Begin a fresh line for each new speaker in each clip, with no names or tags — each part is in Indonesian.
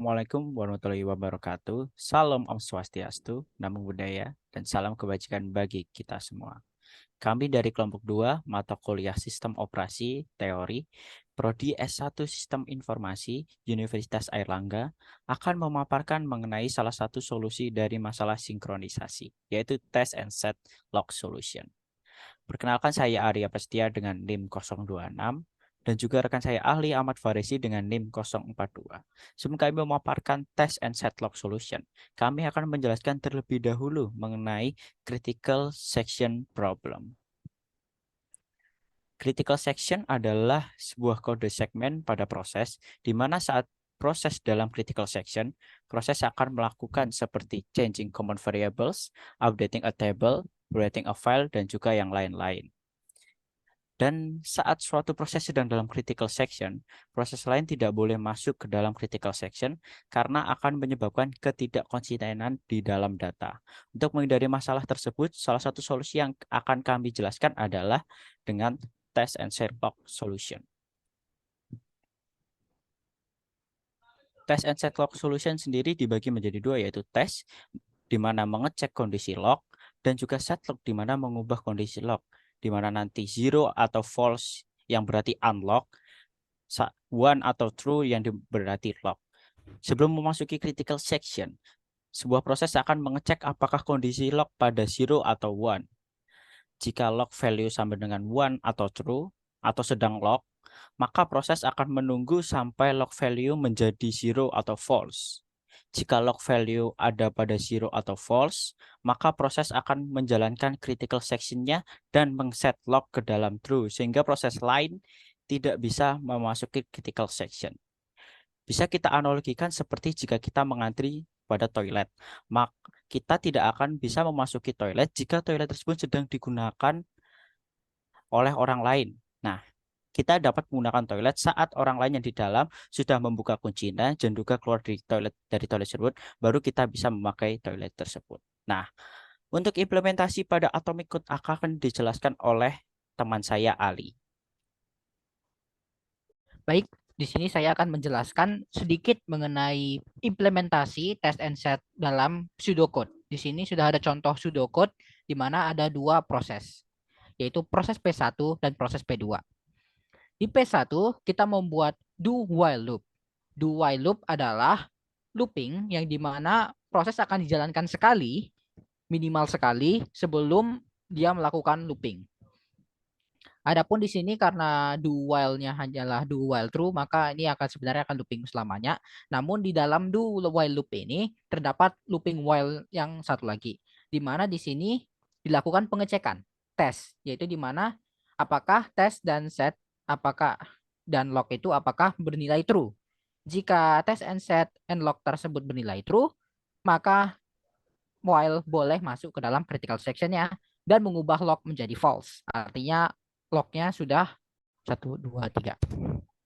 Assalamualaikum warahmatullahi wabarakatuh. Salam Om Swastiastu, Namo Buddhaya, dan salam kebajikan bagi kita semua. Kami dari kelompok 2 mata kuliah Sistem Operasi Teori, Prodi S1 Sistem Informasi, Universitas Airlangga, akan memaparkan mengenai salah satu solusi dari masalah sinkronisasi, yaitu Test and Set Log Solution. Perkenalkan saya Arya Prestia dengan NIM 026 dan juga rekan saya Ahli Ahmad Farisi dengan NIM 042. Sebelum kami memaparkan test and set log solution, kami akan menjelaskan terlebih dahulu mengenai critical section problem. Critical section adalah sebuah kode segmen pada proses di mana saat proses dalam critical section, proses akan melakukan seperti changing common variables, updating a table, creating a file, dan juga yang lain-lain. Dan saat suatu proses sedang dalam critical section, proses lain tidak boleh masuk ke dalam critical section karena akan menyebabkan ketidakkonsistenan di dalam data. Untuk menghindari masalah tersebut, salah satu solusi yang akan kami jelaskan adalah dengan test and set log solution. Test and set log solution sendiri dibagi menjadi dua, yaitu test di mana mengecek kondisi log dan juga set log di mana mengubah kondisi log, di mana nanti zero atau false yang berarti unlock, one atau true yang berarti lock. Sebelum memasuki critical section, sebuah proses akan mengecek apakah kondisi lock pada zero atau one. Jika lock value sama dengan one atau true atau sedang lock, maka proses akan menunggu sampai lock value menjadi zero atau false. Jika log value ada pada zero atau false, maka proses akan menjalankan critical section-nya dan mengset log ke dalam true, sehingga proses lain tidak bisa memasuki critical section. Bisa kita analogikan seperti jika kita mengantri pada toilet, maka kita tidak akan bisa memasuki toilet jika toilet tersebut sedang digunakan oleh orang lain. Nah, kita dapat menggunakan toilet saat orang lain yang di dalam sudah membuka kuncinya dan juga keluar dari toilet tersebut, baru kita bisa memakai toilet tersebut. Nah, untuk implementasi pada atomic code akan dijelaskan oleh teman saya Ali.
Baik, di sini saya akan menjelaskan sedikit mengenai implementasi test and set dalam pseudocode. Di sini sudah ada contoh pseudocode di mana ada dua proses, yaitu proses P1 dan proses P2. Di P1 kita membuat do while loop. Do while loop adalah looping yang dimana proses akan dijalankan sekali, minimal sekali sebelum dia melakukan looping. Adapun di sini karena do while-nya hanyalah do while true, maka ini sebenarnya akan looping selamanya. Namun di dalam do while loop ini terdapat looping while yang satu lagi, di mana di sini dilakukan pengecekan tes, yaitu di mana apakah tes dan set apakah dan log itu apakah bernilai true. Jika tes and set and log tersebut bernilai true, maka while boleh masuk ke dalam critical section-nya dan mengubah log menjadi false. Artinya lognya sudah 1, 2, 3.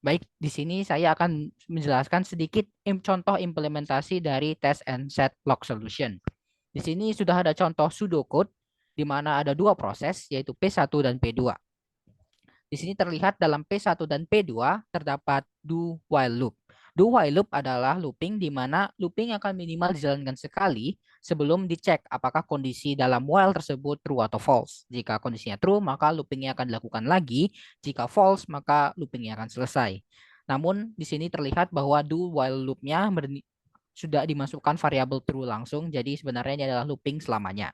Baik, di sini saya akan menjelaskan sedikit contoh implementasi dari test and set log solution. Di sini sudah ada contoh pseudocode di mana ada dua proses, yaitu P1 dan P2. Di sini terlihat dalam P1 dan P2 terdapat do while loop. Do while loop adalah looping di mana looping akan minimal dijalankan sekali sebelum dicek apakah kondisi dalam while tersebut true atau false. Jika kondisinya true, maka loopingnya akan dilakukan lagi. Jika false, maka loopingnya akan selesai. Namun di sini terlihat bahwa do while loopnya sudah dimasukkan variabel true langsung, jadi sebenarnya ini adalah looping selamanya.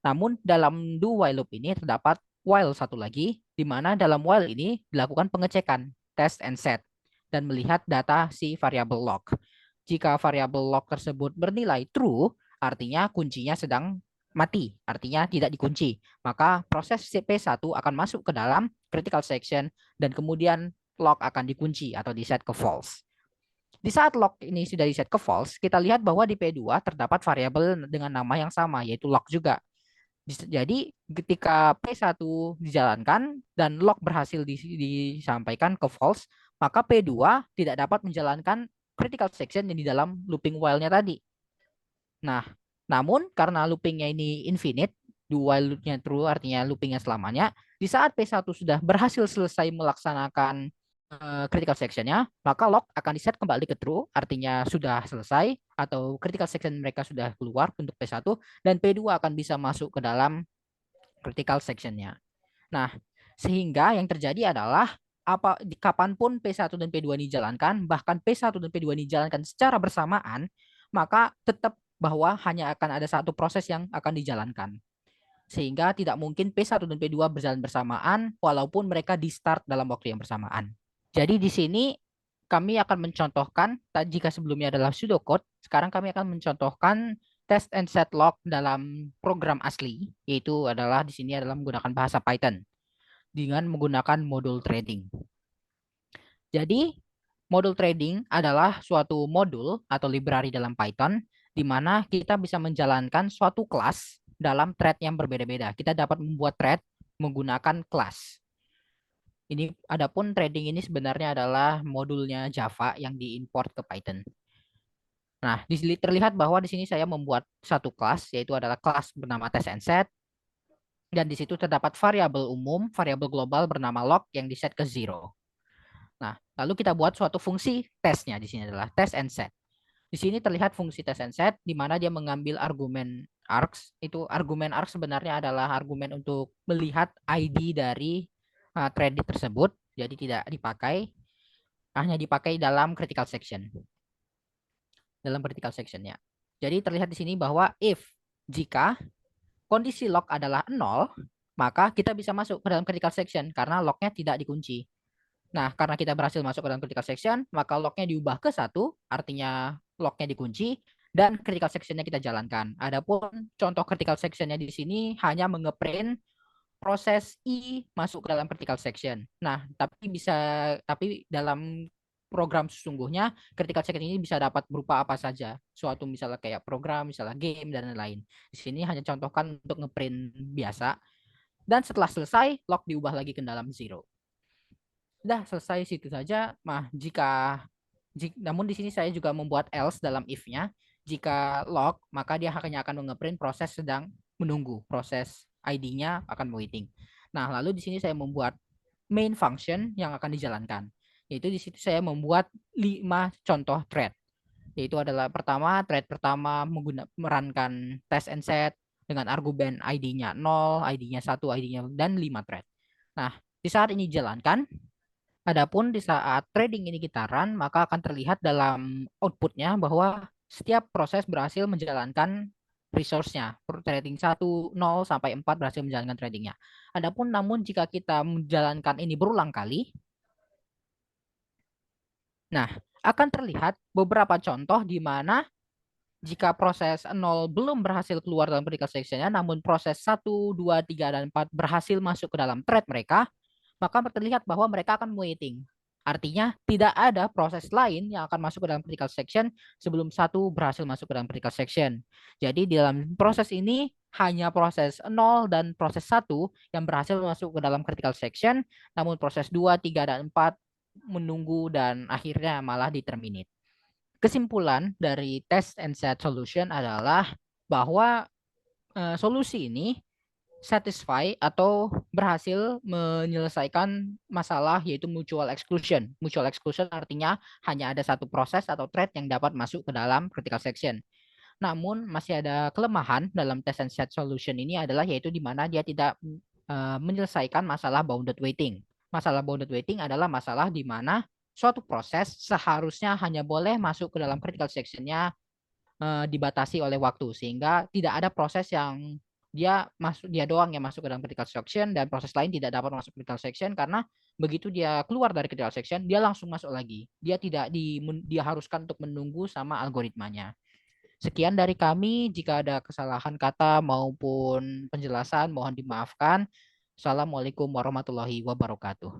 Namun dalam do while loop ini terdapat while satu lagi, di mana dalam while ini dilakukan pengecekan test and set dan melihat data si variabel log. Jika variabel log tersebut bernilai true, artinya kuncinya sedang mati, artinya tidak dikunci. Maka proses CP1 akan masuk ke dalam critical section dan kemudian log akan dikunci atau diset ke false. Di saat log ini sudah diset ke false, kita lihat bahwa di P2 terdapat variabel dengan nama yang sama, yaitu log juga. Jadi ketika P1 dijalankan dan log berhasil disampaikan ke false, maka P2 tidak dapat menjalankan critical section yang di dalam looping while-nya tadi. Nah, namun karena loopingnya ini infinite, do while loop-nya true artinya loopingnya selamanya, di saat P1 sudah berhasil selesai melaksanakan critical sectionnya, maka lock akan di-set kembali ke true, artinya sudah selesai, atau critical section mereka sudah keluar untuk P1, dan P2 akan bisa masuk ke dalam critical sectionnya. Nah, sehingga yang terjadi adalah kapanpun P1 dan P2 ini dijalankan, bahkan P1 dan P2 ini dijalankan secara bersamaan, maka tetap bahwa hanya akan ada satu proses yang akan dijalankan. Sehingga tidak mungkin P1 dan P2 berjalan bersamaan walaupun mereka di start dalam waktu yang bersamaan. Jadi di sini kami akan mencontohkan, jika sebelumnya adalah pseudocode, sekarang kami akan mencontohkan test and set log dalam program asli, yaitu adalah di sini adalah menggunakan bahasa Python dengan menggunakan modul trading. Jadi, modul trading adalah suatu modul atau library dalam Python di mana kita bisa menjalankan suatu kelas dalam thread yang berbeda-beda. Kita dapat membuat thread menggunakan kelas. Ini adapun trading ini sebenarnya adalah modulnya Java yang diimport ke Python. Nah, di sini terlihat bahwa di sini saya membuat satu kelas, yaitu adalah kelas bernama test and set, dan di situ terdapat variabel umum, variabel global bernama log yang di set ke 0. Nah, lalu kita buat suatu fungsi tesnya di sini adalah test and set. Di sini terlihat fungsi test and set di mana dia mengambil argumen args. Itu argumen args sebenarnya adalah argumen untuk melihat ID dari thread tersebut. Jadi tidak dipakai, hanya dipakai dalam critical section. Dalam critical sectionnya. Jadi terlihat di sini bahwa jika kondisi log adalah 0, maka kita bisa masuk ke dalam critical section karena lognya tidak dikunci. Nah, karena kita berhasil masuk ke dalam critical section, maka lognya diubah ke 1, artinya lognya dikunci, dan critical sectionnya kita jalankan. Adapun contoh critical sectionnya di sini hanya mengeprint proses I masuk ke dalam critical section. Nah, tapi dalam program sesungguhnya critical section ini bisa dapat berupa apa saja. Suatu misalnya kayak program, misalnya game dan lain-lain. Di sini hanya contohkan untuk ngeprint biasa. Dan setelah selesai, log diubah lagi ke dalam 0. Sudah selesai situ saja. Nah, namun di sini saya juga membuat else dalam if-nya. Jika log, maka dia hanya akan mengeprint proses sedang menunggu. Proses ID-nya akan waiting. Nah, lalu di sini saya membuat main function yang akan dijalankan. Yaitu di situ saya membuat 5 contoh thread. Yaitu adalah thread pertama merankan test and set dengan argumen ID-nya 0, ID-nya 1, ID-nya dan 5 thread. Nah, di saat ini dijalankan, adapun di saat trading ini kita run, maka akan terlihat dalam outputnya bahwa setiap proses berhasil menjalankan resource-nya. Trading 1, 0 sampai 4 berhasil menjalankan tradingnya. Adapun namun jika kita menjalankan ini berulang kali, nah akan terlihat beberapa contoh di mana jika proses 0 belum berhasil keluar dalam critical section-nya, namun proses 1, 2, 3, dan 4 berhasil masuk ke dalam thread mereka, maka terlihat bahwa mereka akan waiting. Artinya tidak ada proses lain yang akan masuk ke dalam critical section sebelum 1 berhasil masuk ke dalam critical section. Jadi di dalam proses ini hanya proses 0 dan proses 1 yang berhasil masuk ke dalam critical section, namun proses 2, 3, dan 4 menunggu dan akhirnya malah diterminate. Kesimpulan dari test and set solution adalah bahwa solusi ini satisfy atau berhasil menyelesaikan masalah yaitu mutual exclusion. Mutual exclusion artinya hanya ada satu proses atau thread yang dapat masuk ke dalam critical section. Namun masih ada kelemahan dalam test and set solution ini adalah yaitu di mana dia tidak menyelesaikan masalah bounded waiting. Masalah bounded waiting adalah masalah di mana suatu proses seharusnya hanya boleh masuk ke dalam critical section-nya dibatasi oleh waktu sehingga tidak ada proses yang dia doang yang masuk ke dalam critical section dan proses lain tidak dapat masuk critical section karena begitu dia keluar dari critical section dia langsung masuk lagi. Dia tidak dia haruskan untuk menunggu sama algoritmanya. Sekian dari kami. Jika ada kesalahan kata maupun penjelasan mohon dimaafkan. Assalamualaikum warahmatullahi wabarakatuh.